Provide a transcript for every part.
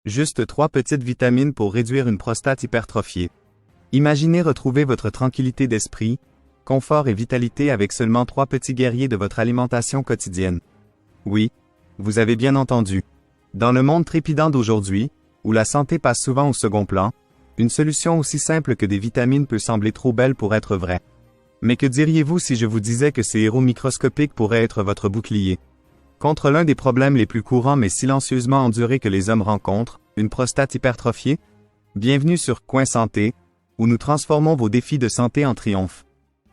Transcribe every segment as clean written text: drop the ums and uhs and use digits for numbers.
Juste 3 petites vitamines pour réduire une prostate hypertrophiée. Imaginez retrouver votre tranquillité d'esprit, confort et vitalité avec seulement 3 petits guerriers de votre alimentation quotidienne. Oui, vous avez bien entendu. Dans le monde trépidant d'aujourd'hui, où la santé passe souvent au second plan, une solution aussi simple que des vitamines peut sembler trop belle pour être vraie. Mais que diriez-vous si je vous disais que ces héros microscopiques pourraient être votre bouclier? Contre l'un des problèmes les plus courants mais silencieusement endurés que les hommes rencontrent, une prostate hypertrophiée? Bienvenue sur Coin Santé, où nous transformons vos défis de santé en triomphe.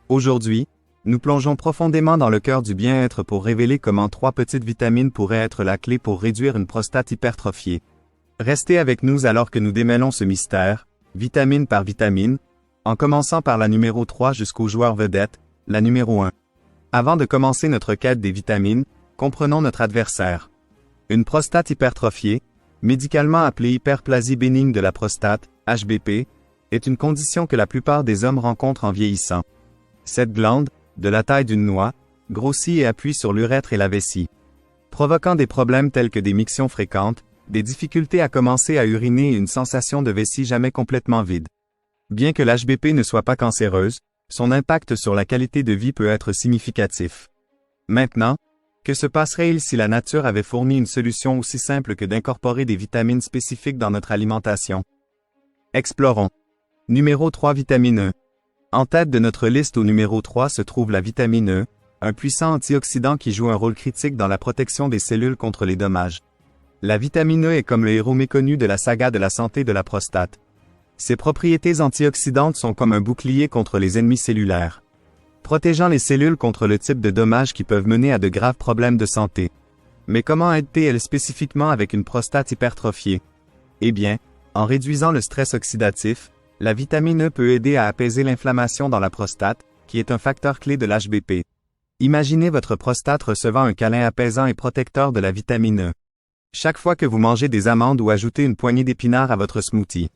Aujourd'hui, nous plongeons profondément dans le cœur du bien-être pour révéler comment 3 petites vitamines pourraient être la clé pour réduire une prostate hypertrophiée. Restez avec nous alors que nous démêlons ce mystère, vitamine par vitamine, en commençant par la numéro 3 jusqu'au joueur vedette, la numéro 1. Avant de commencer notre quête des vitamines, comprenons notre adversaire. Une prostate hypertrophiée, médicalement appelée hyperplasie bénigne de la prostate, HBP, est une condition que la plupart des hommes rencontrent en vieillissant. Cette glande, de la taille d'une noix, grossit et appuie sur l'urètre et la vessie, provoquant des problèmes tels que des mictions fréquentes, des difficultés à commencer à uriner et une sensation de vessie jamais complètement vide. Bien que l'HBP ne soit pas cancéreuse, son impact sur la qualité de vie peut être significatif. Maintenant, que se passerait-il si la nature avait fourni une solution aussi simple que d'incorporer des vitamines spécifiques dans notre alimentation? Explorons. Numéro 3 Vitamine E. En tête de notre liste au numéro 3 se trouve la vitamine E, un puissant antioxydant qui joue un rôle critique dans la protection des cellules contre les dommages. La vitamine E est comme le héros méconnu de la saga de la santé de la prostate. Ses propriétés antioxydantes sont comme un bouclier contre les ennemis cellulaires, protégeant les cellules contre le type de dommages qui peuvent mener à de graves problèmes de santé. Mais comment aide-t-elle spécifiquement avec une prostate hypertrophiée? Eh bien, en réduisant le stress oxydatif, la vitamine E peut aider à apaiser l'inflammation dans la prostate, qui est un facteur clé de l'HBP. Imaginez votre prostate recevant un câlin apaisant et protecteur de la vitamine E chaque fois que vous mangez des amandes ou ajoutez une poignée d'épinards à votre smoothie.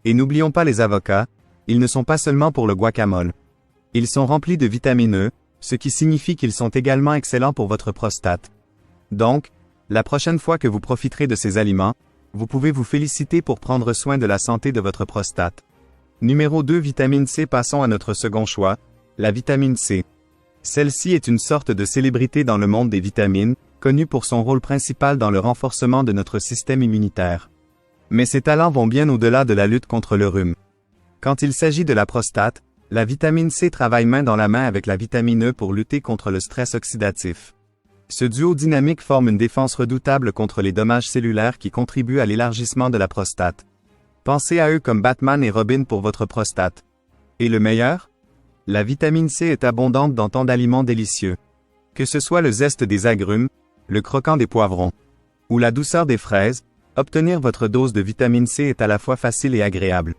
Et n'oublions pas les avocats, ils ne sont pas seulement pour le guacamole. Ils sont remplis de vitamine E, ce qui signifie qu'ils sont également excellents pour votre prostate. Donc, la prochaine fois que vous profiterez de ces aliments, vous pouvez vous féliciter pour prendre soin de la santé de votre prostate. Numéro 2 Vitamine C. Passons à notre second choix, la vitamine C. Celle-ci est une sorte de célébrité dans le monde des vitamines, connue pour son rôle principal dans le renforcement de notre système immunitaire. Mais ses talents vont bien au-delà de la lutte contre le rhume. Quand il s'agit de la prostate, la vitamine C travaille main dans la main avec la vitamine E pour lutter contre le stress oxydatif. Ce duo dynamique forme une défense redoutable contre les dommages cellulaires qui contribuent à l'élargissement de la prostate. Pensez à eux comme Batman et Robin pour votre prostate. Et le meilleur? La vitamine C est abondante dans tant d'aliments délicieux. Que ce soit le zeste des agrumes, le croquant des poivrons, ou la douceur des fraises, obtenir votre dose de vitamine C est à la fois facile et agréable.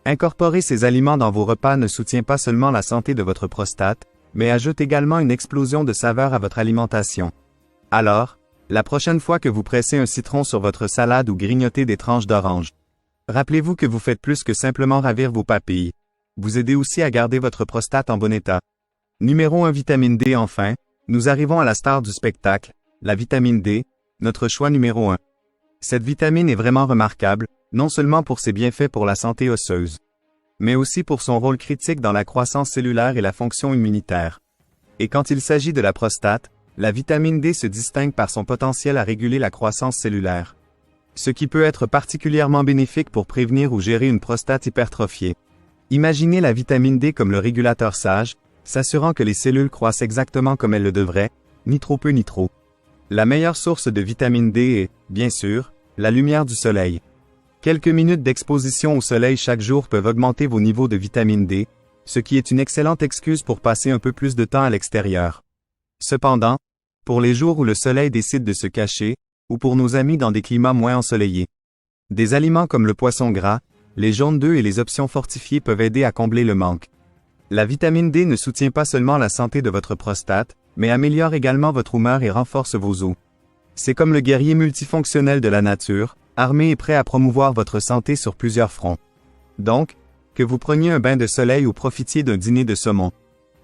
Incorporer ces aliments dans vos repas ne soutient pas seulement la santé de votre prostate, mais ajoute également une explosion de saveur à votre alimentation. Alors, la prochaine fois que vous pressez un citron sur votre salade ou grignotez des tranches d'orange, rappelez-vous que vous faites plus que simplement ravir vos papilles. Vous aidez aussi à garder votre prostate en bon état. Numéro 1 Vitamine D. Enfin, nous arrivons à la star du spectacle, la vitamine D, notre choix numéro 1. Cette vitamine est vraiment remarquable, non seulement pour ses bienfaits pour la santé osseuse, mais aussi pour son rôle critique dans la croissance cellulaire et la fonction immunitaire. Et quand il s'agit de la prostate, la vitamine D se distingue par son potentiel à réguler la croissance cellulaire, ce qui peut être particulièrement bénéfique pour prévenir ou gérer une prostate hypertrophiée. Imaginez la vitamine D comme le régulateur sage, s'assurant que les cellules croissent exactement comme elles le devraient, ni trop peu ni trop. La meilleure source de vitamine D est, bien sûr, la lumière du soleil. Quelques minutes d'exposition au soleil chaque jour peuvent augmenter vos niveaux de vitamine D, ce qui est une excellente excuse pour passer un peu plus de temps à l'extérieur. Cependant, pour les jours où le soleil décide de se cacher, ou pour nos amis dans des climats moins ensoleillés, des aliments comme le poisson gras, les jaunes d'œufs et les options fortifiées peuvent aider à combler le manque. La vitamine D ne soutient pas seulement la santé de votre prostate, mais améliore également votre humeur et renforce vos os. C'est comme le guerrier multifonctionnel de la nature, armé et prêt à promouvoir votre santé sur plusieurs fronts. Donc, que vous preniez un bain de soleil ou profitiez d'un dîner de saumon,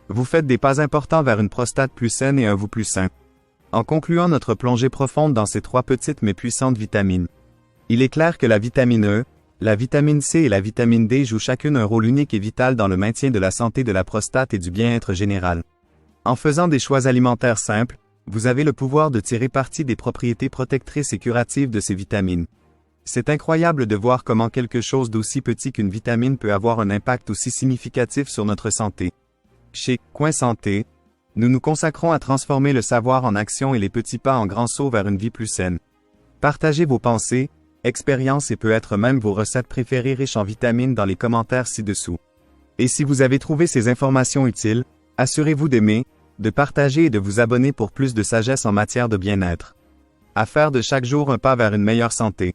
vous faites des pas importants vers une prostate plus saine et un vous plus sain. En concluant notre plongée profonde dans ces 3 petites mais puissantes vitamines, Il est clair que la vitamine E, la vitamine C et la vitamine D jouent chacune un rôle unique et vital dans le maintien de la santé de la prostate et du bien-être général. En faisant des choix alimentaires simples, vous avez le pouvoir de tirer parti des propriétés protectrices et curatives de ces vitamines. C'est incroyable de voir comment quelque chose d'aussi petit qu'une vitamine peut avoir un impact aussi significatif sur notre santé. Chez Coin Santé, nous nous consacrons à transformer le savoir en action et les petits pas en grands sauts vers une vie plus saine. Partagez vos pensées, expériences et peut-être même vos recettes préférées riches en vitamines dans les commentaires ci-dessous. Et si vous avez trouvé ces informations utiles, assurez-vous d'aimer, de partager et de vous abonner pour plus de sagesse en matière de bien-être. À faire de chaque jour un pas vers une meilleure santé.